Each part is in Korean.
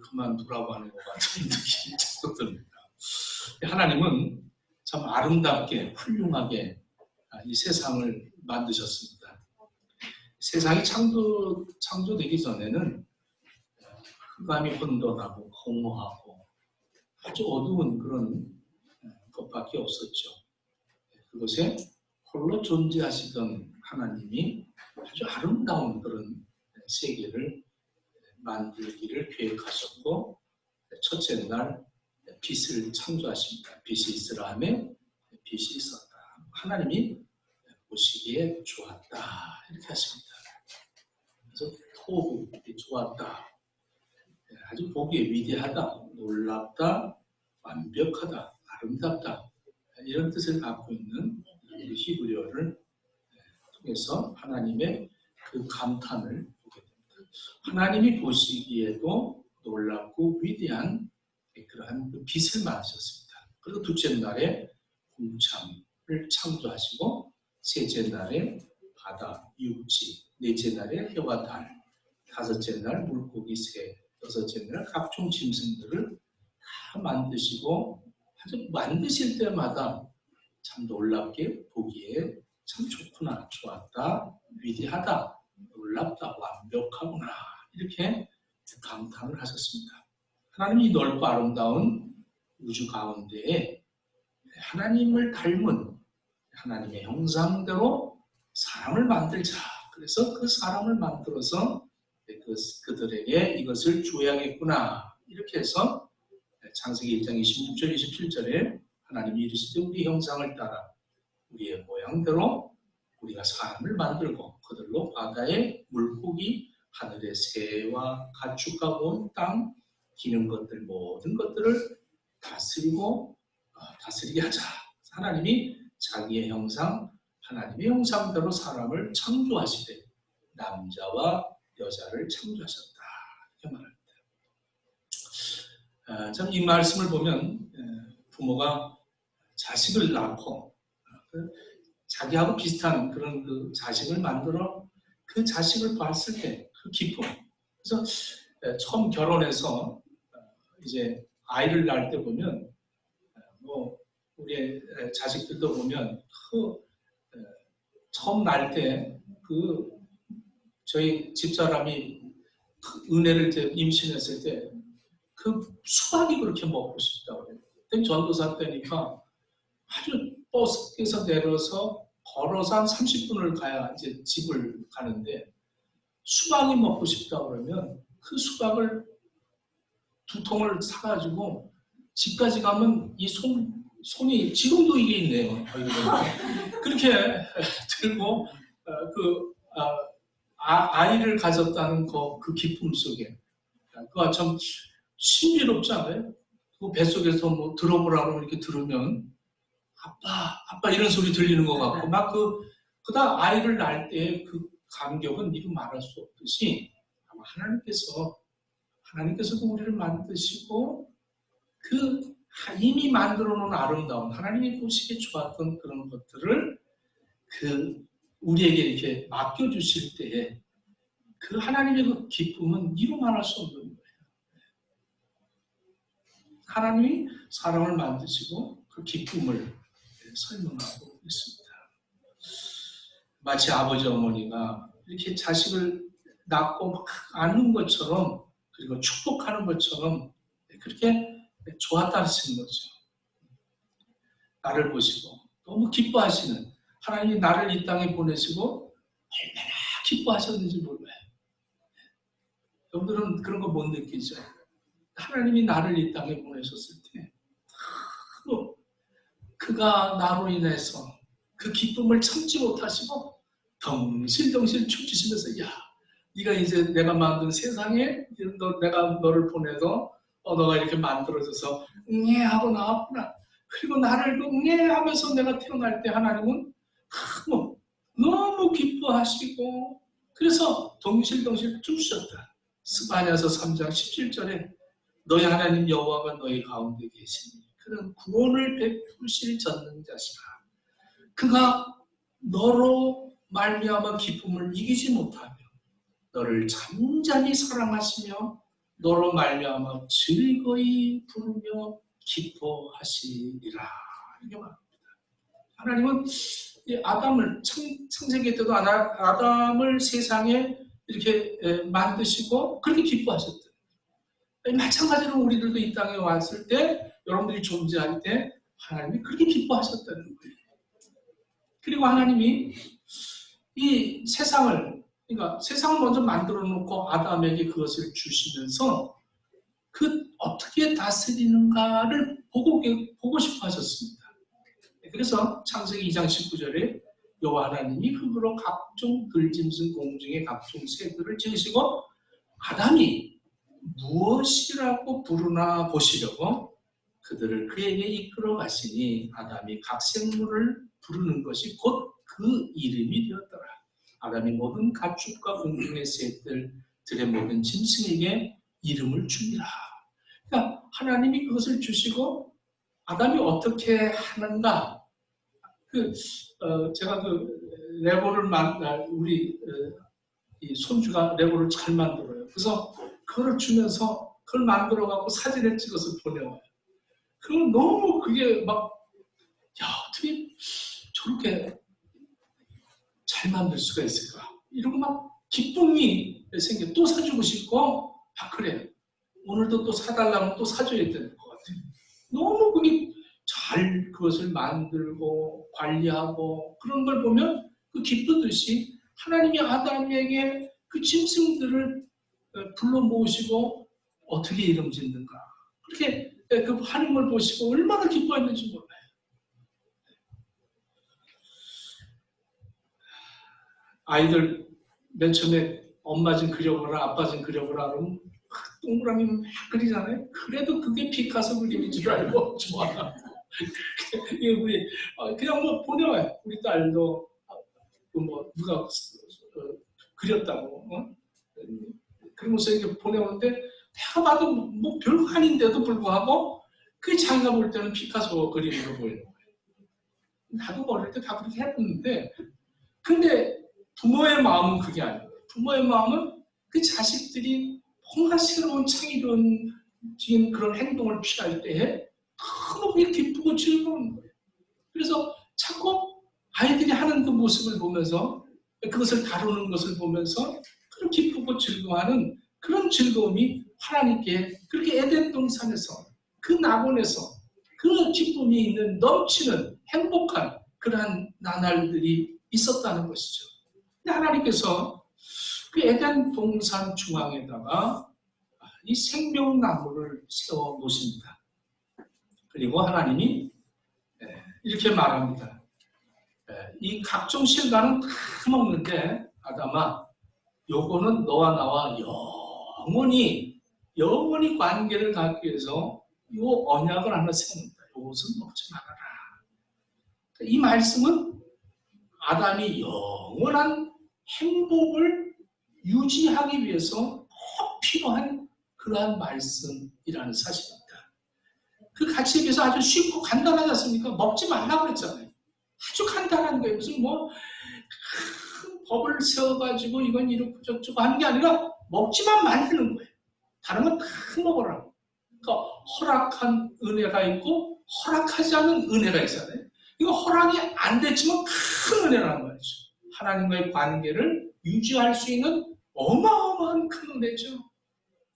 그만두라고 하는 것 같은 느낌이 자꾸 듭니다. 하나님은 참 아름답게 훌륭하게 이 세상을 만드셨습니다. 세상이 창조되기 전에는 흑암이 혼돈하고 공허하고 아주 어두운 그런 것밖에 없었죠. 그것에 홀로 존재하시던 하나님이 아주 아름다운 그런 세계를 만들기를 계획하셨고, 첫째 날 빛을 창조하십니다. 빛이 있으라 하매 빛이 있었다. 하나님이 보시기에 좋았다, 이렇게 하십니다. 그래서 토hu, 좋았다, 아주 보기에 위대하다, 놀랍다, 완벽하다, 아름답다, 이런 뜻을 갖고 있는 히브리어를 통해서 하나님의 그 감탄을 보게 됩니다. 하나님이 보시기에도 놀랍고 위대한 그러한 그 빛을 만드셨습니다. 그리고 둘째 날에 궁창을 창조하시고, 셋째 날에 바다, 육지, 넷째 날에 해와 달, 다섯째 날 물고기, 새, 여섯째 날 각종 짐승들을 다 만드시고, 아주 만드실 때마다 참 놀랍게 보기에 참 좋구나, 좋았다, 위대하다, 놀랍다, 완벽하구나, 이렇게 감탄을 하셨습니다. 하나님이 넓고 아름다운 우주 가운데에 하나님을 닮은 하나님의 형상대로 사람을 만들자. 그래서 그 사람을 만들어서 그들에게 이것을 줘야겠구나, 이렇게 해서 창세기 1장 26절 27절에 하나님이 이르시되 우리 형상을 따라 우리의 모양대로 우리가 사람을 만들고 그들로 바다의 물고기, 하늘의 새와 가축하고 온 땅, 기는 것들, 모든 것들을 다스리게 하자. 하나님이 자기의 형상, 하나님의 형상대로 사람을 창조하시되 남자와 여자를 창조하셨다, 이렇게 말합니다. 참 이 말씀을 보면 부모가 자식을 낳고 자기하고 비슷한 그런 그 자식을 만들어 그 자식을 봤을 때 그 기쁨. 그래서 처음 결혼해서 이제 아이를 낳을 때 보면 우리 자식들도 보면 처음 낳을 때 저희 집사람이 은혜를 임신했을 때 그 수박이 그렇게 먹고 싶다고 해요. 전도사 때니까 아주 버스에서 내려서 걸어서 한 30분을 가야 이제 집을 가는데 수박이 먹고 싶다고 그러면 그 수박을 2통을 사가지고 집까지 가면 이 손이 지금도 이게 있네요. 그렇게 들고 아이를 가졌다는 그 기쁨 속에 그거 참 신비롭지 않아요? 그 뱃속에서 뭐 들어보라고 이렇게 들으면 아빠 이런 소리 들리는 것 같고 막 그다음 아이를 낳을 때 그 감격은 이루 말할 수 없듯이 아마 하나님께서도 우리를 만드시고 이미 만들어 놓은 아름다운 하나님이 보시기에 좋았던 그런 것들을 우리에게 이렇게 맡겨주실 때에 그 하나님의 그 기쁨은 이루 말할 수 없는 거예요. 하나님이 사람을 만드시고 그 기쁨을 설명하고 있습니다. 마치 아버지 어머니가 이렇게 자식을 낳고 막 안는 것처럼 그리고 축복하는 것처럼 그렇게 좋았다는 거죠. 나를 보시고 너무 기뻐하시는 하나님이 나를 이 땅에 보내시고 얼마나 기뻐하셨는지 몰라요. 여러분들은 그런 거 못 느끼죠? 하나님이 나를 이 땅에 보내셨을 때 그가 나로 인해서 그 기쁨을 참지 못하시고 덩실덩실 춤추시면서 네가 이제 내가 만든 세상에 내가 너를 보내서 너가 이렇게 만들어져서 응애하고 나왔구나. 그리고 나를 응애하면서 내가 태어날 때 하나님은 너무 기뻐하시고 그래서 덩실덩실 춤추셨다. 스바냐서 3장 17절에 너희 하나님 여호와가 너희 가운데 계시니 그는 구원을 베푸실 전능자시라. 그가 너로 말미암아 기쁨을 이기지 못하며 너를 잠잠히 사랑하시며 너로 말미암아 즐거이 부르며 기뻐하시리라. 이렇게 말합니다. 하나님은 이 아담을 창세기 때도 아담을 세상에 이렇게 만드시고 그렇게 기뻐하셨다. 마찬가지로 우리들도 이 땅에 왔을 때 여러분들이 존재할 때 하나님이 그렇게 기뻐하셨다는 거예요. 그리고 하나님이 이 세상을 그러니까 세상을 먼저 만들어 놓고 아담에게 그것을 주시면서 그 어떻게 다스리는가를 보고 싶어 하셨습니다. 그래서 창세기 2장 19절에 여호와 하나님이 흙으로 각종 들짐승 공중의 각종 새들을 지으시고 아담이 무엇이라고 부르나 보시려고 그들을 그에게 이끌어 가시니 아담이 각 생물을 부르는 것이 곧 그 이름이 되었더라. 아담이 모든 가축과 공중의 새들 들의 모든 짐승에게 이름을 줍니다. 그러니까 하나님이 그것을 주시고 아담이 어떻게 하는가? 제가 레고를 우리 이 손주가 레고를 잘 만들어요. 그래서 그걸 주면서 그걸 만들어 갖고 사진을 찍어서 보내와요. 그럼 너무 그게 막 야, 어떻게 저렇게 잘 만들 수가 있을까? 이러고 막 기쁨이 생겨. 또 사주고 싶고, 그래. 오늘도 또 사달라면 또 사줘야 되는 것 같아요. 너무 그게 잘 그것을 만들고 관리하고 그런 걸 보면 그 기쁘듯이 하나님이 아담에게 그 짐승들을 불러 모으시고 어떻게 이름 짓는가. 그렇게 그 하는 걸 보시고 얼마나 기뻐했는지 몰라요. 아이들 맨 처음에 엄마 좀 그려보라, 아빠 좀 그려보라 그러면 동그라미 막 그리잖아요. 그래도 그게 피카소 그림인 줄 알고 좋아. 우리 그냥 뭐 보내와요. 우리 딸도 뭐 누가 그렸다고. 그러면서 이렇게 보내오는데 내가 봐도 뭐 별거 아닌데도 불구하고 그 자기가 볼 때는 피카소 그림으로 보이는 거예요. 나도 어릴 때 다 그렇게 했는데 근데 부모의 마음은 그게 아니에요. 부모의 마음은 그 자식들이 뭔가 새로운 창의적인 그런 행동을 취할 때에 너무 기쁘고 즐거운 거예요. 그래서 자꾸 아이들이 하는 그 모습을 보면서 그것을 다루는 것을 보면서 그런 기쁘고 즐거워하는 그런 즐거움이 하나님께 그렇게 에덴 동산에서 그 낙원에서 그 기쁨이 있는 넘치는 행복한 그러한 나날들이 있었다는 것이죠. 근데 하나님께서 그 에덴 동산 중앙에다가 이 생명나무를 세워 놓으십니다. 그리고 하나님이 이렇게 말합니다. 이 각종 실과는 다 먹는데 아담아, 요거는 너와 나와 영원히 관계를 갖기 위해서 요 언약을 하나 세운다. 요것은 먹지 말아라. 이 말씀은 아담이 영원한 행복을 유지하기 위해서 꼭 필요한 그러한 말씀이라는 사실입니다. 그 가치에 비해서 아주 쉽고 간단하지 않습니까? 먹지 말라고 그랬잖아요. 아주 간단한 거예요. 무슨 뭐 큰 법을 세워가지고 이건 이렇고 저쩌고 하는 게 아니라 먹지만 말리는 거예요. 다른 건 다 먹으라고. 그러니까 허락한 은혜가 있고 허락하지 않은 은혜가 있잖아요. 이거 허락이 안 됐지만 큰 은혜라는 말이죠. 하나님과의 관계를 유지할 수 있는 어마어마한 큰 은혜죠.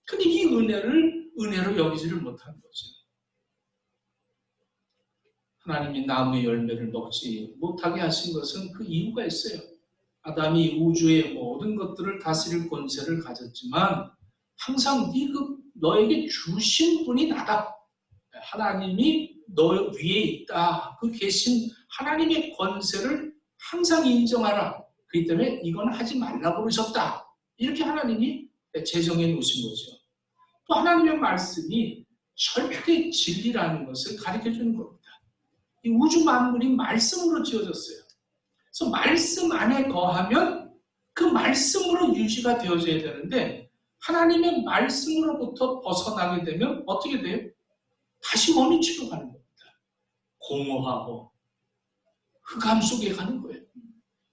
근데 이 은혜를 은혜로 여기지를 못한 거죠. 하나님이 나무의 열매를 먹지 못하게 하신 것은 그 이유가 있어요. 아담이 우주의 모든 것들을 다스릴 권세를 가졌지만 항상 너에게 주신 분이 나다. 하나님이 너 위에 있다. 그 계신 하나님의 권세를 항상 인정하라. 그렇기 때문에 이건 하지 말라고 그러셨다. 이렇게 하나님이 제정해 놓으신 거죠. 또 하나님의 말씀이 절대 진리라는 것을 가르쳐 주는 겁니다. 이 우주 만물이 말씀으로 지어졌어요. 그래서 말씀 안에 거하면 그 말씀으로 유지가 되어져야 되는데 하나님의 말씀으로부터 벗어나게 되면 어떻게 돼요? 다시 원위치로 가는 겁니다. 공허하고 흑암 속에 가는 거예요.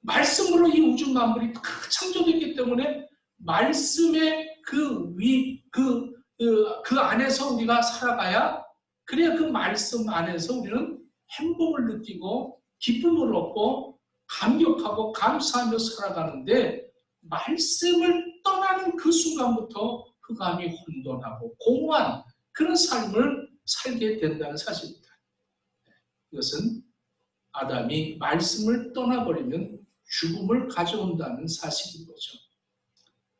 말씀으로 이 우주 만물이 다 창조됐기 때문에 말씀의 그 그 안에서 우리가 살아가야, 그래야 그 말씀 안에서 우리는 행복을 느끼고 기쁨을 얻고 감격하고 감사하며 살아가는데, 말씀을 떠나는 그 순간부터 흑암이 혼돈하고 공허한 그런 삶을 살게 된다는 사실입니다. 이것은 아담이 말씀을 떠나버리면 죽음을 가져온다는 사실인 거죠.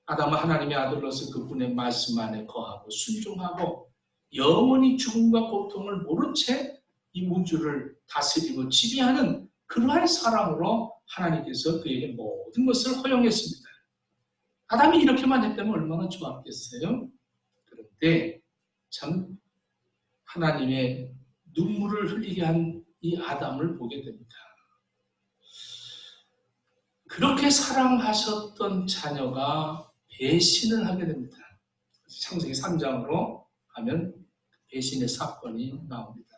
아담은 하나님의 아들로서 그분의 말씀 안에 거하고 순종하고 영원히 죽음과 고통을 모른 채 이 우주를 다스리고 지배하는 그러한 사람으로 하나님께서 그에게 모든 것을 허용했습니다. 아담이 이렇게만 했다면 얼마나 좋았겠어요? 그런데 참 하나님의 눈물을 흘리게 한 이 아담을 보게 됩니다. 그렇게 사랑하셨던 자녀가 배신을 하게 됩니다. 창세기 3장으로 가면 배신의 사건이 나옵니다.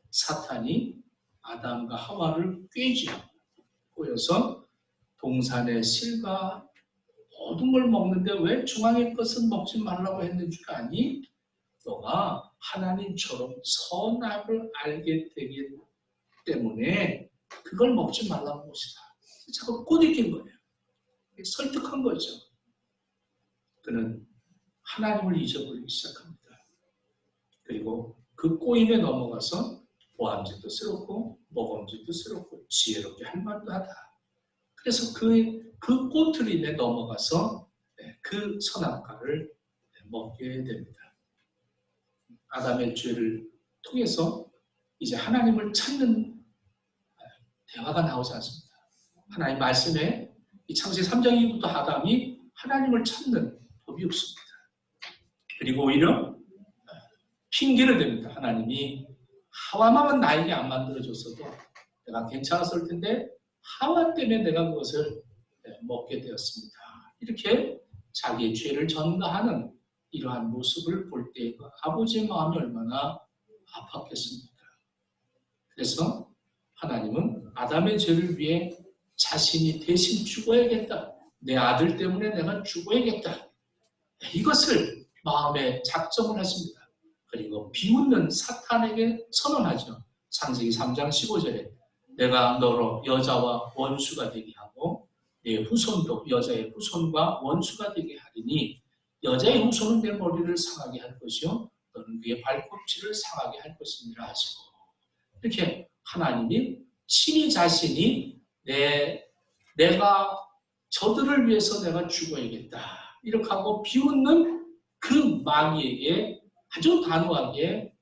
사탄이 아담과 하와를 꾀죠. 꼬여서 동산의 실과 모든 걸 먹는데 왜 중앙의 것은 먹지 말라고 했는 줄 아니? 너가 하나님처럼 선악을 알게 되기 때문에 그걸 먹지 말라는 것이다. 자꾸 꼬드긴 거예요. 설득한 거죠. 그는 하나님을 잊어버리기 시작합니다. 그리고 그 꼬임에 넘어가서 보암직도 스럽고 먹음직도 스럽고 지혜롭게 할 만도 하다. 그래서 그 꼬투림에 넘어가서 그 선악과를 먹게 됩니다. 아담의 죄를 통해서 이제 하나님을 찾는 대화가 나오지 않습니다. 하나님 말씀에 이 창세기 3장 이후부터 아담이 하나님을 찾는 법이 없습니다. 그리고 오히려 핑계를 댑니다. 하나님이 하와만 나에게 안 만들어줬어도 내가 괜찮았을 텐데 하와 때문에 내가 그것을 먹게 되었습니다. 이렇게 자기의 죄를 전가하는 이러한 모습을 볼 때 아버지의 마음이 얼마나 아팠겠습니까? 그래서 하나님은 아담의 죄를 위해 자신이 대신 죽어야겠다. 내 아들 때문에 내가 죽어야겠다. 이것을 마음에 작정을 하십니다. 그리고 비웃는 사탄에게 선언하죠. 창세기 3장 15절에 내가 너로 여자와 원수가 되게 하고 내 후손도 여자의 후손과 원수가 되게 하리니 여자의 후손은 내 머리를 상하게 할 것이요 너는 그의 발꿈치를 상하게 할 것이니라 하시고, 이렇게 하나님이 친히 자신이 내가 저들을 위해서 내가 죽어야겠다 이렇게 하고 비웃는 그 마귀에게 아주 단호하게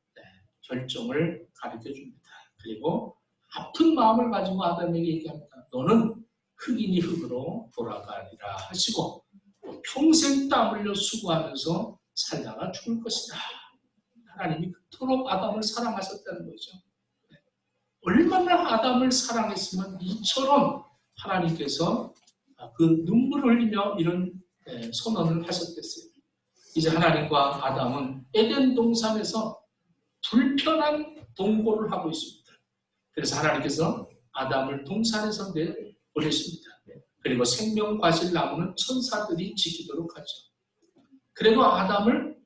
결정을 가르쳐 줍니다. 그리고 아픈 마음을 가지고 아담에게 얘기합니다. 너는 흙이니 흙으로 돌아가리라 하시고 평생 땀 흘려 수고하면서 살다가 죽을 것이다. 하나님이 그토록 아담을 사랑하셨다는 거죠. 얼마나 아담을 사랑했으면 이처럼 하나님께서 그 눈물을 흘리며 이런 선언을 하셨겠어요. 이제 하나님과 아담은 에덴 동산에서 불편한 동거를 하고 있습니다. 그래서 하나님께서 아담을 동산에서 내보내십니다. 그리고 생명과실 나무는 천사들이 지키도록 하죠. 그래도 아담을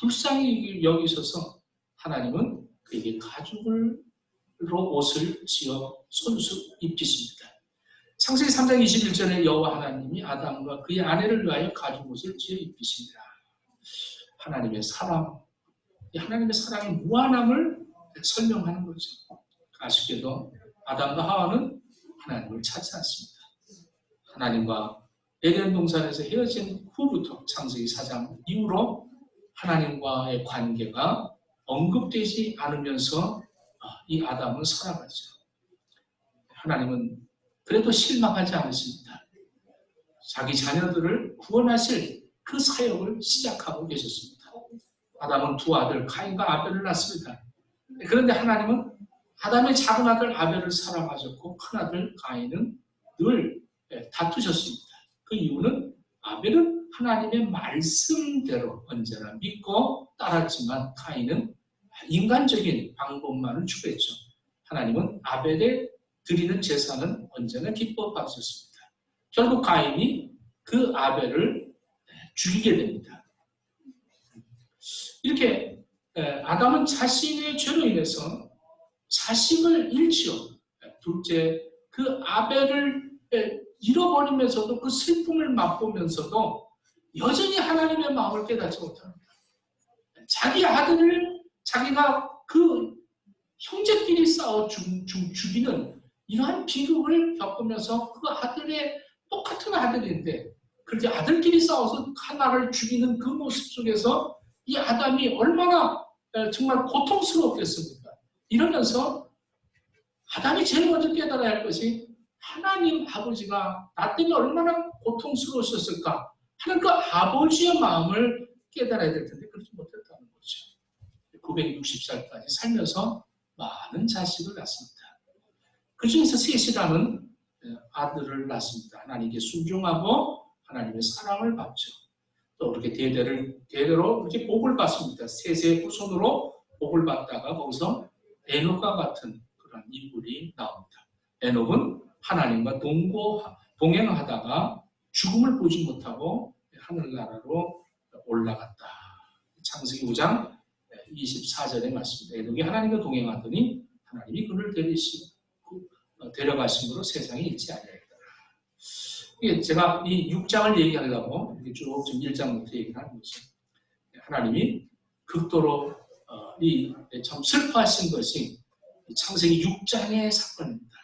불쌍히 여기셔서 하나님은 그에게 가죽으로 옷을 지어 손수 입히십니다. 창세기 3장 21절에 여호와 하나님이 아담과 그의 아내를 위하여 가죽 옷을 지어 입히십니다. 하나님의 사랑의 무한함을 설명하는 거죠. 아쉽게도 아담과 하와는 하나님을 찾지 않습니다. 하나님과 에덴 동산에서 헤어진 후부터 창세기 4장 이후로 하나님과의 관계가 언급되지 않으면서 이 아담은 살아가죠. 하나님은 그래도 실망하지 않으십니다. 자기 자녀들을 구원하실 그 사역을 시작하고 계셨습니다. 아담은 두 아들 가인과 아벨을 낳습니다. 그런데 하나님은 아담의 작은 아들 아벨을 사랑하셨고 큰 아들 가인은 늘 다투셨습니다. 그 이유는 아벨은 하나님의 말씀대로 언제나 믿고 따랐지만 가인은 인간적인 방법만을 추구했죠. 하나님은 아벨에 드리는 제사는 언제나 기뻐 받으셨습니다. 결국 가인이 그 아벨을 죽이게 됩니다. 이렇게 아담은 자신의 죄로 인해서 자식을 잃지요. 둘째, 그 아벨을 잃어버리면서도 그 슬픔을 맛보면서도 여전히 하나님의 마음을 깨닫지 못합니다. 자기 아들을 자기가 그 형제끼리 싸워 죽이는 이러한 비극을 겪으면서 그 아들의 똑같은 아들인데 그렇게 아들끼리 싸워서 하나를 죽이는 그 모습 속에서 이 아담이 얼마나 정말 고통스러웠겠습니까? 이러면서 아담이 제일 먼저 깨달아야 할 것이 하나님 아버지가 나 때문에 얼마나 고통스러우셨을까 하는 그 아버지의 마음을 깨달아야 될 텐데 그렇지 못했다는 거죠. 960살까지 살면서 많은 자식을 낳습니다. 그 중에서 셋이라는 아들을 낳습니다. 하나님께 순종하고 하나님의 사랑을 받죠. 또 이렇게 대대로 이렇게 복을 받습니다. 셋의 후손으로 복을 받다가 거기서 에녹과 같은 그런 인물이 나옵니다. 에녹은 하나님과 동행하다가 죽음을 보지 못하고 하늘나라로 올라갔다. 창세기 5장 24절에 말씀입니다. 에녹이 하나님과 동행하더니 하나님이 그를 데려가심으로 세상에 잃지 아니하였다. 제가 이 6장을 얘기하려고 이렇게 쭉 지금 1장부터 얘기를 하는 거죠. 하나님이 극도로 참 슬퍼하신 것이 창세기 6장의 사건입니다.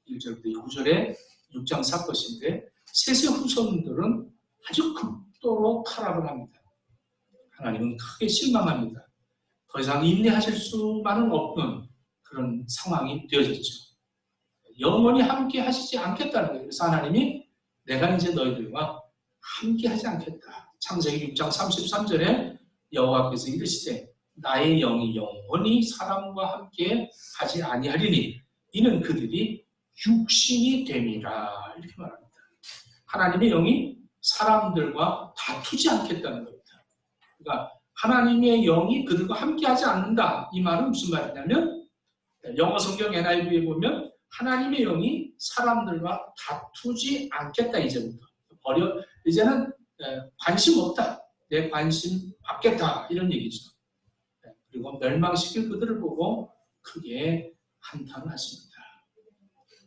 1절부터 9절의 6장 사건인데 셋의 후손들은 아주 극도로 타락을 합니다. 하나님은 크게 실망합니다. 더 이상 인내하실 수만은 없는 그런 상황이 되어졌죠. 영원히 함께 하시지 않겠다는 거예요. 그래서 하나님이 내가 이제 너희들과 함께 하지 않겠다. 창세기 6장 33절에 여호와께서 이르시되 나의 영이 영원히 사람과 함께 하지 아니하리니 이는 그들이 육신이 됨이라 이렇게 말합니다. 하나님의 영이 사람들과 다투지 않겠다는 겁니다. 그러니까 하나님의 영이 그들과 함께 하지 않는다. 이 말은 무슨 말이냐면 영어 성경 NIV에 보면 하나님의 영이 사람들과 다투지 않겠다. 이제는 관심 없다. 내 관심 받겠다. 이런 얘기죠. 그리고 멸망시킬 그들을 보고 크게 한탄하십니다.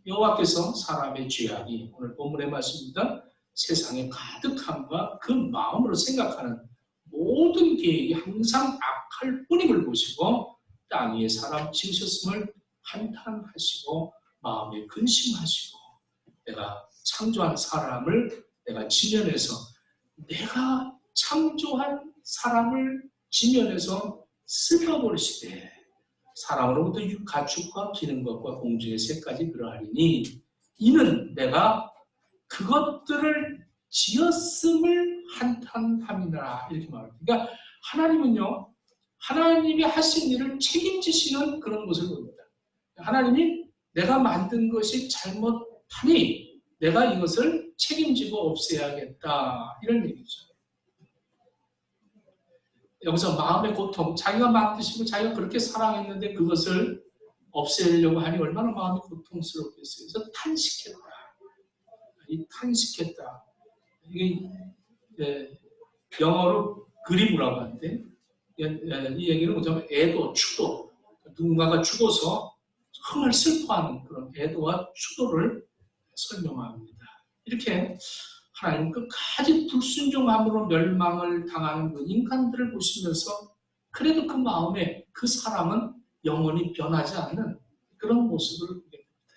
여호와께서 사람의 죄악이 오늘 본문의 말씀입니다. 세상에 가득함과 그 마음으로 생각하는 모든 계획이 항상 악할 뿐임을 보시고 땅 위에 사람 지으셨음을 한탄하시고 마음에 근심하시고 내가 창조한 사람을 내가 지면에서 내가 창조한 사람을 지면에서 쓸어버리시되 사람으로부터 가축과 기는 것과 공중의 새까지 그러하리니 이는 내가 그것들을 지었음을 한탄함이라 이렇게 말합니다. 그러니까 하나님은요 하나님이 하신 일을 책임지시는 그런 모습을 봅니다. 하나님이 내가 만든 것이 잘못하니 내가 이것을 책임지고 없애야겠다 이런 얘기죠. 여기서 마음의 고통, 자기가 만드시고 자기가 그렇게 사랑했는데 그것을 없애려고 하니 얼마나 마음이 고통스럽겠어요. 그래서 탄식했다. 이 탄식했다. 이게 영어로 그리브라고 하는데 이 얘기는 뭐냐면 애도, 추도. 누군가가 죽어서 정말 슬퍼하는 그런 애도와 추도를 설명합니다. 이렇게 하나님 끝까지 불순종함으로 멸망을 당하는 그 인간들을 보시면서 그래도 그 마음에 그 사랑은 영원히 변하지 않는 그런 모습을 보게 됩니다.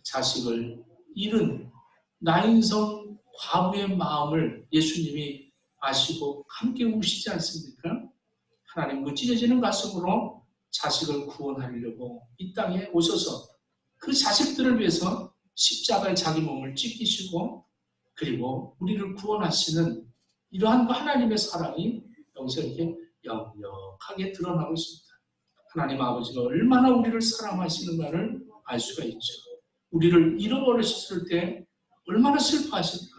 자식을 잃은 나인성 과부의 마음을 예수님이 아시고 함께 우시지 않습니까? 하나님 그 찢어지는 가슴으로 자식을 구원하려고 이 땅에 오셔서 그 자식들을 위해서 십자가에 자기 몸을 찢기시고 그리고 우리를 구원하시는 이러한 하나님의 사랑이 여기서 이렇게 역력하게 드러나고 있습니다. 하나님 아버지가 얼마나 우리를 사랑하시는가를 알 수가 있죠. 우리를 잃어버리셨을 때 얼마나 슬퍼하실까.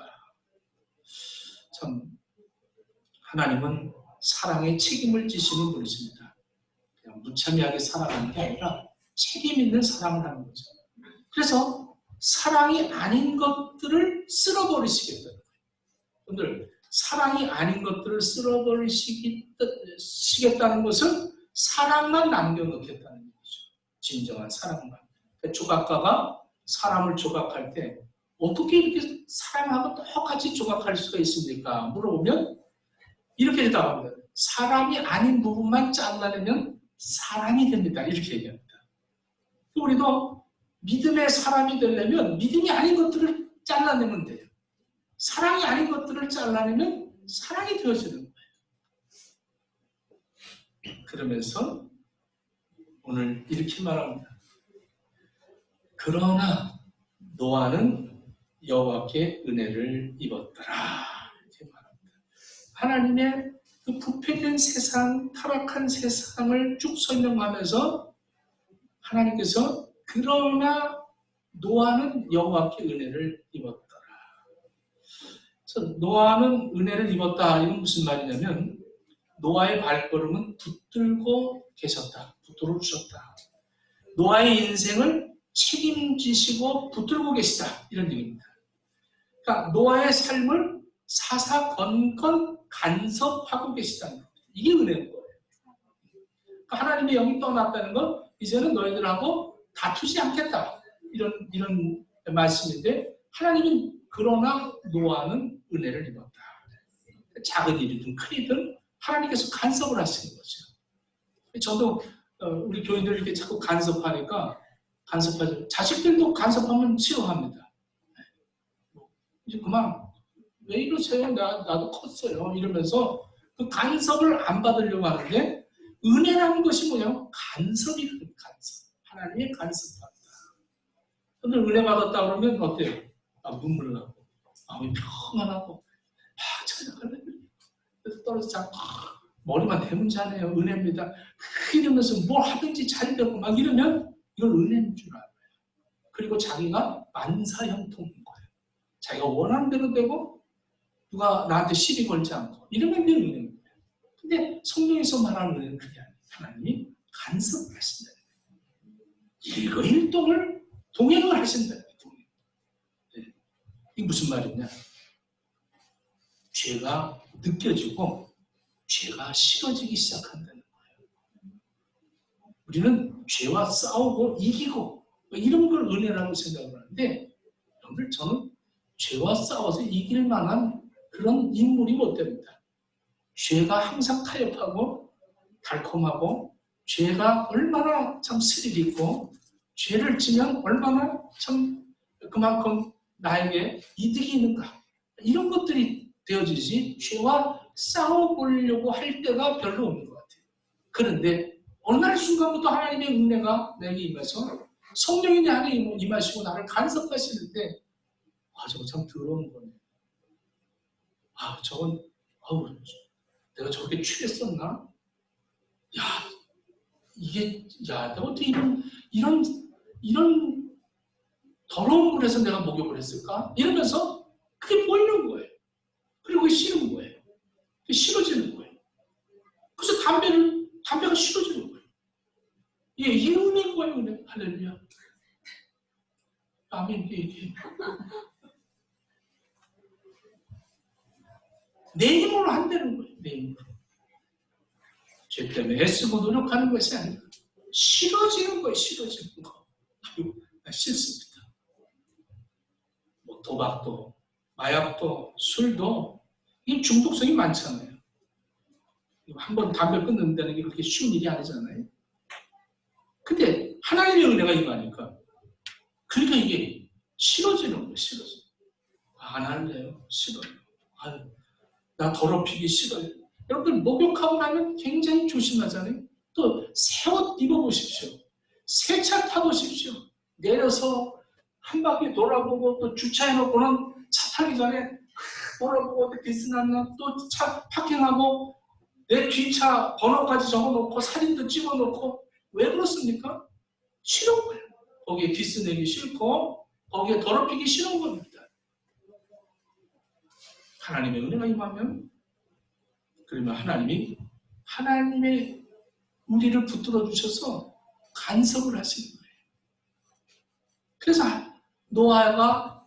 참 하나님은 사랑에 책임을 지시는 분이십니다. 그냥 무참하게 사랑하는 게 아니라 책임 있는 사랑을 하는 거죠. 그래서 사랑이 아닌 것들을 쓸어버리시겠다는 거예요. 여러분들 사랑이 아닌 것들을 쓸어버리시겠다는 것은 사랑만 남겨놓겠다는 얘기죠. 진정한 사랑만. 그러니까 조각가가 사람을 조각할 때 어떻게 이렇게 사람하고 똑같이 조각할 수가 있습니까? 물어보면 이렇게 대답합니다. 사람이 아닌 부분만 잘라내면 사람이 됩니다. 이렇게 얘기합니다. 우리도 믿음의 사람이 되려면 믿음이 아닌 것들을 잘라내면 돼요. 사랑이 아닌 것들을 잘라내면 사랑이 되어지는 거예요. 그러면서 오늘 이렇게 말합니다. 그러나 노아는 여호와께 은혜를 입었더라. 이렇게 말합니다. 하나님의 그 부패된 세상, 타락한 세상을 쭉 설명하면서 하나님께서 그러나 노아는 여호와께 은혜를 입었더라. 그래서 노아는 은혜를 입었다. 이건 무슨 말이냐면 노아의 발걸음은 붙들고 계셨다. 붙들어 주셨다. 노아의 인생을 책임지시고 붙들고 계시다. 이런 얘기입니다. 그러니까 노아의 삶을 사사건건 간섭하고 계시다는 겁니다. 이게 은혜인 거예요. 그러니까 하나님의 영이 떠났다는 건 이제는 너희들하고 다투지 않겠다. 이런 말씀인데 하나님은 그러나 노아는 은혜를 입었다. 작은 일이든 큰 일이든 하나님께서 간섭을 하시는 거죠. 저도 우리 교인들 이렇게 자꾸 간섭하니까 간섭하죠. 자식들도 간섭하면 싫어합니다. 이제 그만 왜 이러세요? 나도 컸어요. 이러면서 그 간섭을 안 받으려고 하는데 은혜라는 것이 뭐냐면 간섭이거든요. 간섭. 하나님의 간섭받다. 근데 은혜 받았다 그러면 어때요? 눈물 나고 마음이 평안하고 찬양할래 떨어져 자고 머리만 대면 자네요. 은혜입니다. 이러면서 뭘 하든지 잘 되고 막 이러면 이걸 은혜인 줄 알아요. 그리고 자기가 만사형통인 거예요. 자기가 원하는 대로 되고 누가 나한테 시비 걸지 않고 이러면 이게 은혜인 거예요. 근데 성경에서 말하는 은혜는 그게 아니에요. 하나님이 간섭을 하신다. 일거일동을 동행을 하신다. 네. 이게 무슨 말이냐? 죄가 느껴지고 죄가 싫어지기 시작한다는 거예요. 우리는 죄와 싸우고 이기고 이런 걸 은혜라고 생각을 하는데 여러분들 저는 죄와 싸워서 이길 만한 그런 인물이 못 됩니다. 죄가 항상 타협하고 달콤하고 죄가 얼마나 참 스릴 있고 죄를 지면 얼마나 참 그만큼 나에게 이득이 있는가 이런 것들이 되어지지 죄와 싸워보려고 할 때가 별로 없는 것 같아요. 그런데 어느 날 순간부터 하나님의 은혜가 내게 임해서 성령이 내 안에 임하시고 나를 간섭하시는데 저거 참 더러운 거네. 저건 내가 저렇게 취했었나? 내가 어떻게 이런 더러운 물에서 내가 목욕을 했을까? 이러면서 그게 보이는 거예요. 그리고 그게 싫은 거예요. 그게 싫어지는 거예요. 그래서 담배가 싫어지는 거예요. 이게 은혜인 거예요, 은혜. 할렐루야. 아멘. 이게. 내 힘으로 한다는 거예요, 내 힘으로. 죄 때문에 애쓰고 노력하는 것이 아니라 싫어지는 거예요, 싫어지는 거. 나 싫습니다. 도박도, 마약도, 술도 이 중독성이 많잖아요. 한번 담배 끊는다는 게 그렇게 쉬운 일이 아니잖아요. 근데 하나님의 은혜가 임하니까 그러니까 이게 싫어지는 거예요, 싫어져. 안 할래요, 싫어요. 나 더럽히기 싫어요. 여러분 목욕하고 나면 굉장히 조심하잖아요. 또 새 옷 입어보십시오. 새 차 타보십시오. 내려서 한 바퀴 돌아보고 또 주차해놓고는 차 타기 전에 돌아보고 어떻게 쓰놨나 또 차 파킹하고 내 뒷차 번호까지 적어놓고 사진도 찍어놓고 왜 그렇습니까? 싫은 거예요. 거기에 기스 내기 싫고 거기에 더럽히기 싫은 겁니다. 하나님의 은혜가 임하면 그러면 하나님의 우리를 붙들어 주셔서 간섭을 하시는 거예요. 그래서 노아가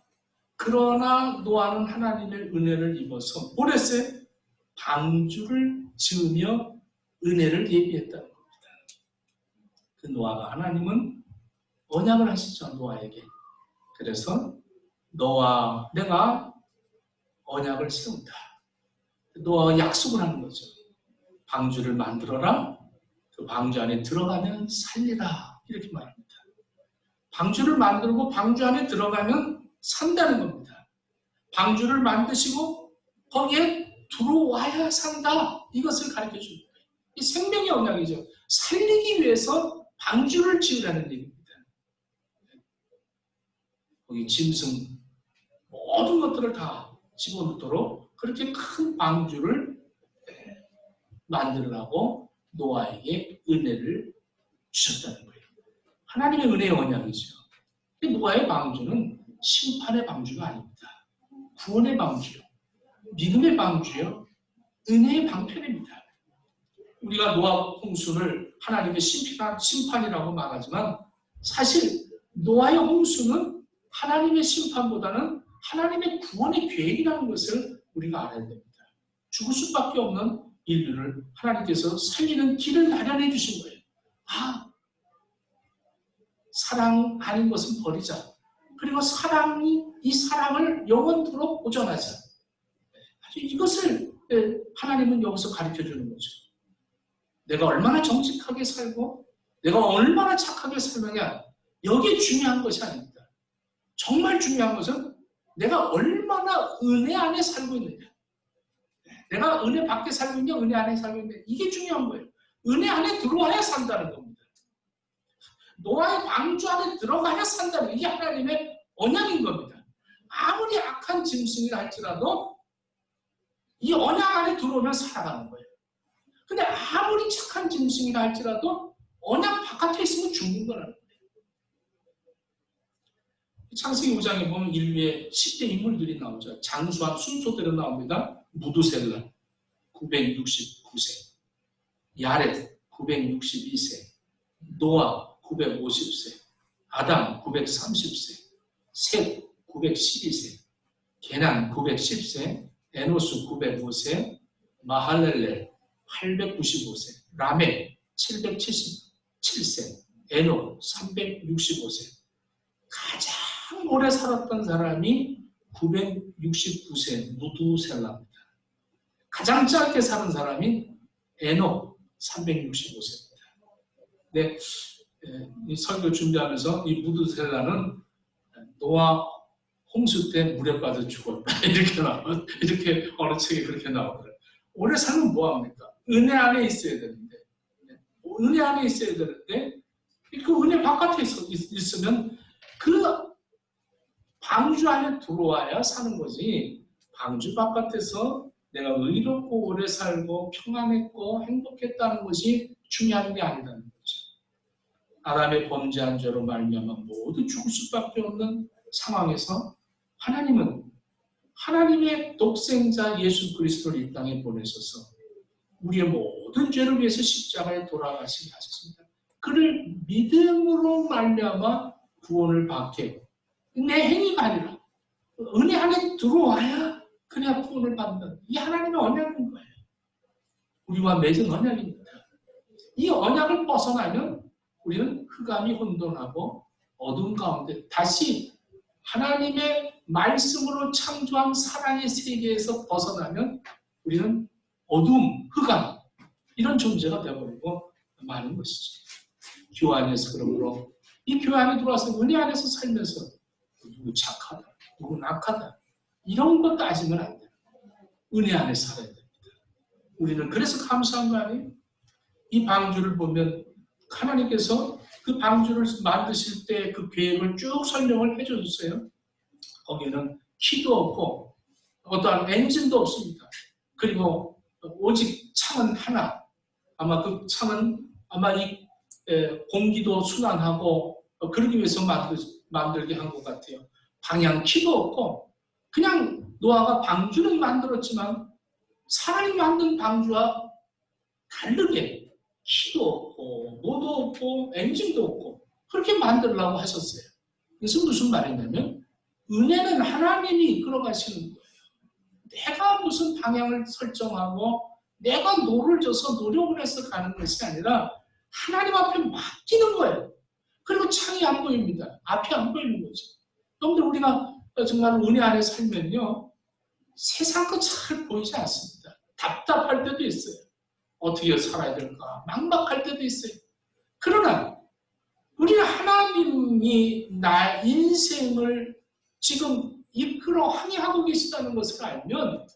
그러나 노아는 하나님의 은혜를 입어서 뭘 했어요? 방주를 지으며 은혜를 예비했다는 겁니다. 그 노아가 하나님은 언약을 하시죠, 노아에게. 그래서 너와 내가 언약을 세운다. 노아와 약속을 하는 거죠. 방주를 만들어라. 그 방주 안에 들어가면 살리라. 이렇게 말합니다. 방주를 만들고 방주 안에 들어가면 산다는 겁니다. 방주를 만드시고 거기에 들어와야 산다. 이것을 가르쳐 줍니다. 이 생명의 언약이죠. 살리기 위해서 방주를 지으라는 얘기입니다. 거기 짐승 모든 것들을 다 집어넣도록 그렇게 큰 방주를 만들라고 노아에게 은혜를 주셨다는 거예요. 하나님의 은혜의 언약이죠. 노아의 방주는 심판의 방주가 아닙니다. 구원의 방주요. 믿음의 방주요. 은혜의 방편입니다. 우리가 노아 홍수를 하나님의 심판이라고 말하지만 사실 노아의 홍수는 하나님의 심판보다는 하나님의 구원의 계획이라는 것을 우리가 알아야 됩니다. 죽을 수밖에 없는 인류를 하나님께서 살리는 길을 마련해 주신 거예요. 사랑 아닌 것은 버리자. 그리고 이 사랑을 영원토록 보존하자. 이것을 하나님은 여기서 가르쳐 주는 거죠. 내가 얼마나 정직하게 살고 내가 얼마나 착하게 살느냐, 여기에 중요한 것이 아닙니다. 정말 중요한 것은 내가 얼마나 은혜 안에 살고 있느냐. 내가 은혜 밖에 살고 있냐, 은혜 안에 살고 있느냐. 이게 중요한 거예요. 은혜 안에 들어와야 산다는 겁니다. 노아의 방주 안에 들어가야 산다는, 이게 하나님의 언약인 겁니다. 아무리 악한 짐승이라 할지라도 이 언약 안에 들어오면 살아가는 거예요. 근데 아무리 착한 짐승이라 할지라도 언약 바깥에 있으면 죽는 거라는 거예요. 창세기 5장에 보면 인류의 10대 인물들이 나오죠. 장수한 순서대로 나옵니다. 무두셀라 969세, 야렛 962세, 노아 950세, 아담 930세, 셋 912세, 게난 910세, 에노스 905세, 마할렐렐 895세, 라멕 777세, 에녹 365세. 가장 오래 살았던 사람이 969세 무두셀라입니다. 가장 짧게 사는 사람이 에녹 365세입니다. 네, 이 설교 준비하면서 이 무두셀라는 노아 홍수 때 물에 빠져 죽었다. 이렇게 어느 책에 그렇게 나오더라고요. 오래 살면 뭐합니까? 은혜 안에 있어야 되는데, 은혜 안에 있어야 되는데, 그 은혜 바깥에 있으면 그 방주 안에 들어와야 사는 거지, 방주 바깥에서 내가 의롭고 오래 살고 평안했고 행복했다는 것이 중요한 게 아니라는 거죠. 아담의 범죄한 죄로 말미암아 모두 죽을 수밖에 없는 상황에서 하나님은 하나님의 독생자 예수 그리스도를 이 땅에 보내셔서 우리의 모든 죄를 위해서 십자가에 돌아가시게 하셨습니다. 그를 믿음으로 말미암아 구원을 받게, 내 행위가 아니라 은혜 안에 들어와야 그래야 구원을 받는, 이 하나님의 언약인 거예요. 우리와 맺은 언약입니다. 이 언약을 벗어나면 우리는 흑암이 혼돈하고 어둠 가운데 다시 하나님의 말씀으로 창조한 사랑의 세계에서 벗어나면 우리는 어둠, 흑암, 이런 존재가 되어버리고 마는 것이죠. 교회 안에서 그러므로 이 교회 안에 들어와서 은혜 안에서 살면서 누구 착하다, 누구 악하다, 이런 거 따지면 안 돼요. 은혜 안에 살아야 됩니다. 우리는 그래서 감사한 거 아니에요? 이 방주를 보면 하나님께서 그 방주를 만드실 때 그 계획을 쭉 설명을 해줬어요. 거기에는 키도 없고 어떠한 엔진도 없습니다. 그리고 오직 창은 하나. 아마 그 창은 아마 이 공기도 순환하고 그러기 위해서 만들게 한 것 같아요. 방향 키도 없고 그냥 노아가 방주는 만들었지만 사람이 만든 방주와 다르게 키도 없고 뭐도 없고 엔진도 없고 그렇게 만들려고 하셨어요. 그래서 무슨 말이냐면 은혜는 하나님이 이끌어 가시는 거예요. 내가 무슨 방향을 설정하고 내가 노를 져서 노력을 해서 가는 것이 아니라 하나님 앞에 맡기는 거예요. 그리고 창이 안 보입니다. 앞이 안 보이는 거죠. 여러분들 우리가 정말 은혜 안에 살면요. 세상 거 잘 보이지 않습니다. 답답할 때도 있어요. 어떻게 살아야 될까? 막막할 때도 있어요. 그러나 우리는 하나님이 나 인생을 지금 이끌어 항해하고 계시다는 것을 알면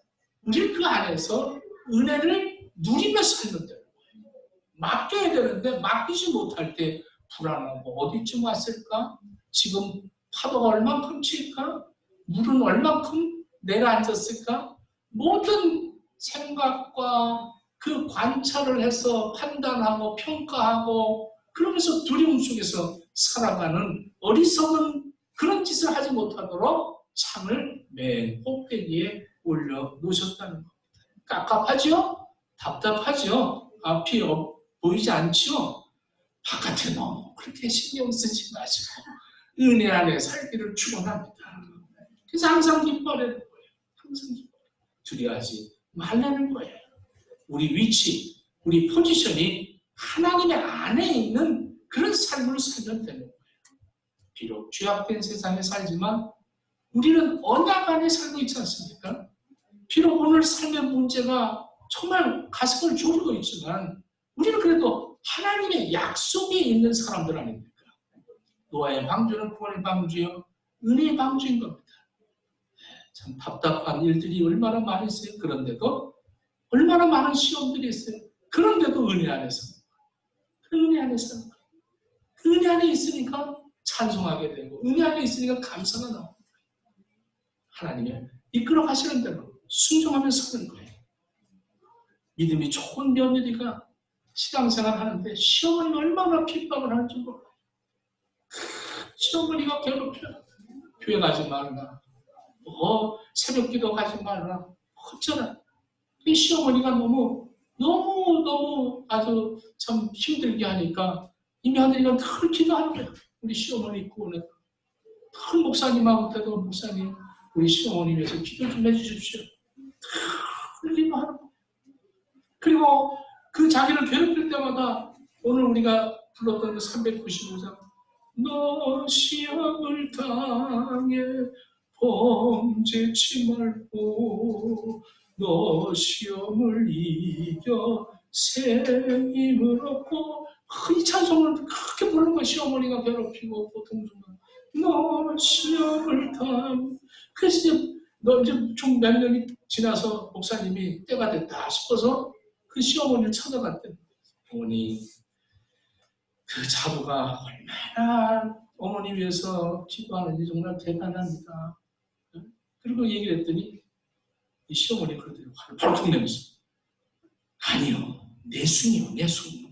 우리 그 안에서 은혜를 누리며 살면 되는 거예요. 맡겨야 되는데 맡기지 못할 때 불안하고 어디쯤 왔을까? 지금 파도가 얼만큼 칠까? 물은 얼만큼 내려앉았을까? 모든 생각과 그 관찰을 해서 판단하고 평가하고 그러면서 두려움 속에서 살아가는 어리석은 그런 짓을 하지 못하도록 창을 맨 꼭대기에 올려놓으셨다는 겁니다. 깝깝하죠? 답답하죠? 앞이 보이지 않죠? 바깥에 너무 그렇게 신경 쓰지 마시고 은혜 안에 살기를 축원합니다. 그래서 항상 기뻐하는 거예요. 항상 두려워하지 말라는 거예요. 우리 위치, 우리 포지션이 하나님의 안에 있는 그런 삶으로 살면 되는 거예요. 비록 죄악된 세상에 살지만 우리는 언약 안에 살고 있지 않습니까? 비록 오늘 삶의 문제가 정말 가슴을 졸이고 있지만 우리는 그래도 하나님의 약속이 있는 사람들 아닙니까? 노아의 방주는 구원의 방주요, 은혜의 방주인 겁니다. 참 답답한 일들이 얼마나 많이 있어요. 그런데도 얼마나 많은 시험들이 있어요. 그런데도 은혜 안에서 그 은혜 안에서 그 은혜 안에 있으니까 찬송하게 되고 은혜 안에 있으니까 감사가 나옵니다. 하나님의 이끌어 가시는 대로 순종하며 사는 거예요. 믿음이 좋은 며느리가 신앙생활 하는데 시어머니가 얼마나 핍박을 하는지 몰라요. 시어머니가 괴롭혀요. 교회 가지 말라. 새벽기도 가지 말라. 어쩌나. 이 시어머니가 너무 아주 참 힘들게 하니까 이 며느리가 늘 기도하는 거예요. 우리 시어머니 구원해. 늘 목사님하고도 목사님 우리 시어머니 위해서 기도 좀 해주십시오. 늘 기도하는 거예요. 그리고 그 자기를 괴롭힐 때마다 오늘 우리가 불렀던 그 395장 너 시험을 당해 범죄치 말고 너 시험을 이겨 새 힘을 얻고 이 찬송을 그렇게 부르는 거야. 시어머니가 괴롭히고 고통 주면 너 시험을 당해. 그래서 이제 좀 몇 년이 지나서 목사님이 때가 됐다 싶어서 그 시어머니를 찾아갔대. 어머니 그 자부가 얼마나 어머니 위해서 기도하는지 정말 대단합니다. 그리고 얘기를 했더니 이 시어머니 그러더니 화를 벌컥 내면서 아니요 내숭이요 내숭.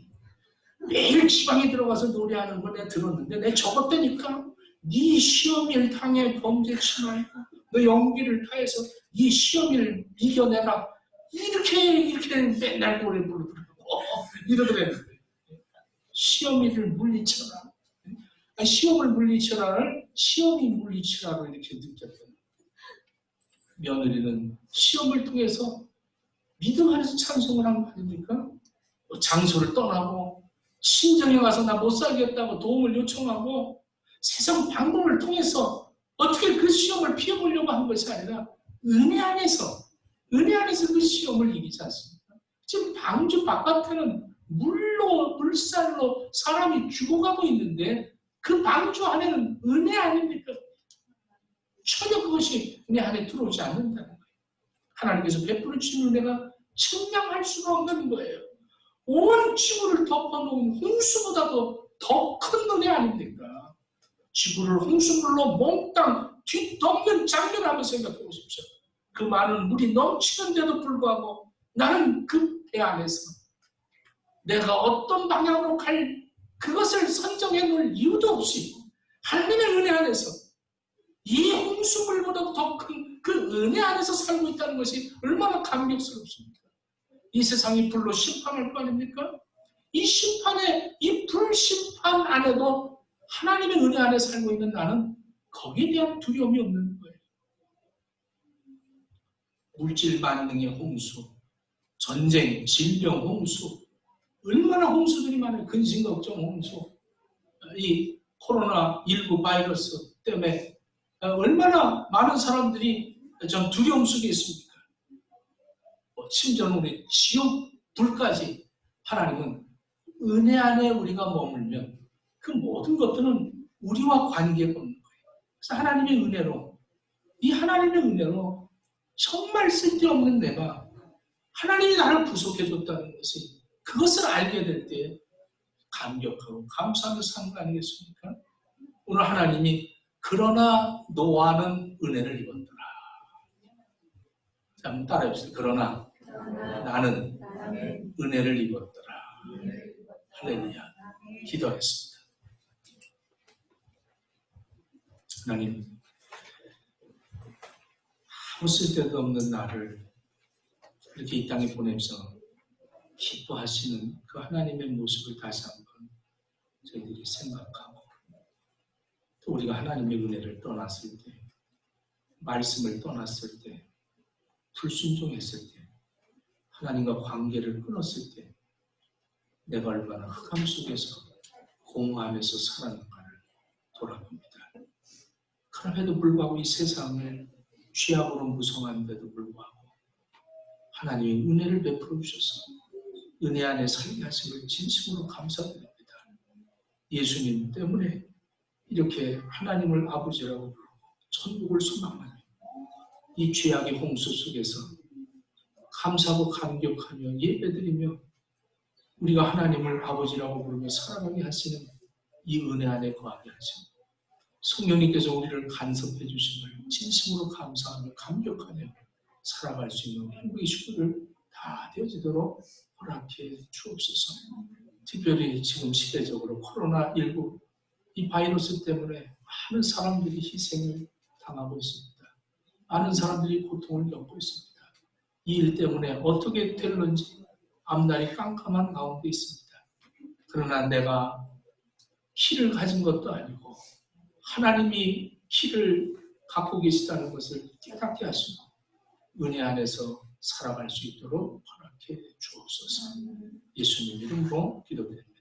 매일 지방에 들어가서 노래하는 거 내가 들었는데 내가 적었다니까. 네 시험일 당해 범죄치 말고 너 연기를 타해서 네 시험일 이겨내라. 이렇게 맨날 노래 부르더라고. 이러더래요. 시험이를 물리쳐라. 시험을 물리쳐라를 시험이 물리치라로 이렇게 느꼈던 며느리는 시험을 통해서 믿음 안에서 찬송을 한 거 아닙니까? 장소를 떠나고 친정에 가서 나 못 살겠다고 도움을 요청하고 세상 방법을 통해서 어떻게 그 시험을 피해보려고 한 것이 아니라 은혜 안에서 그 시험을 이기지 않습니까? 지금 방주 바깥에는 물살로 사람이 죽어가고 있는데 그 방주 안에는 은혜 아닙니까? 전혀 그것이 은혜 안에 들어오지 않는다는 거예요. 하나님께서 베풀어 주신 은혜가 측량할 수가 없는 거예요. 온 지구를 덮어놓은 홍수보다도 더 큰 은혜 아닙니까? 지구를 홍수물로 몽땅 뒤덮는 장면을 한번 생각해 보십시오. 그 많은 물이 넘치는데도 불구하고 나는 그 배 안에서 내가 어떤 방향으로 갈 그것을 선정해 놓을 이유도 없이 하나님의 은혜 안에서 이 홍수물보다도 더 큰 그 은혜 안에서 살고 있다는 것이 얼마나 감격스럽습니까? 이 세상이 불로 심판할 거 아닙니까? 이 심판의 이 불심판 안에도 하나님의 은혜 안에 살고 있는 나는 거기에 대한 두려움이 없는 거예요. 물질 만능의 홍수, 전쟁, 질병 홍수, 얼마나 홍수들이 많아요. 근심 걱정 홍수. 이 코로나19 바이러스 때문에 얼마나 많은 사람들이 전 두려움 속에 있습니까? 심지어는 우리 지옥 불까지 하나님은 은혜 안에 우리가 머물면 그 모든 것들은 우리와 관계가 없는 거예요. 그래서 하나님의 은혜로, 이 하나님의 은혜로 정말 쓸데없는 내가 하나님이 나를 구속해줬다는 것이, 그것을 알게 될 때 감격하고 감사하며 사는 거 아니겠습니까? 오늘 하나님이 그러나 노아는 은혜를 입었더라. 자, 한번 따라해보세요. 그러나 나는 은혜를 입었더라. 할렐루야. 기도하겠습니다. 하나님, 아무 쓸데도 없는 나를 이렇게 이 땅에 보내서 기뻐하시는 그 하나님의 모습을 다시 한번 저희들이 생각하고, 또 우리가 하나님의 은혜를 떠났을 때, 말씀을 떠났을 때, 불순종했을 때, 하나님과 관계를 끊었을 때 내가 얼마나 흑암 속에서 공허하면서 살았는가를 돌아봅니다. 그럼에도 불구하고 이 세상을 죄악으로 무성한데도 불구하고 하나님이 은혜를 베풀어 주셔서 은혜 안에 살게 하심을 진심으로 감사드립니다. 예수님 때문에 이렇게 하나님을 아버지라고 부르고 천국을 소망하며 이 죄악의 홍수 속에서 감사하고 감격하며 예배드리며 우리가 하나님을 아버지라고 부르며 살아가게 하시는 이 은혜 안에 거하게 하시고, 성령님께서 우리를 간섭해 주심을 진심으로 감사하며 감격하며 살아갈 수 있는 행복의 축복을 다 되어지도록 허락해 주옵소서. 특별히 지금 시대적으로 코로나19 이 바이러스 때문에 많은 사람들이 희생을 당하고 있습니다. 많은 사람들이 고통을 겪고 있습니다. 이 일 때문에 어떻게 될는지 앞날이 깜깜한 가운데 있습니다. 그러나 내가 키를 가진 것도 아니고 하나님이 키를 갖고 계시다는 것을 깨닫게 하시고 은혜 안에서 살아갈 수 있도록 허락해 주옵소서. 예수님 이름으로 기도드립니다.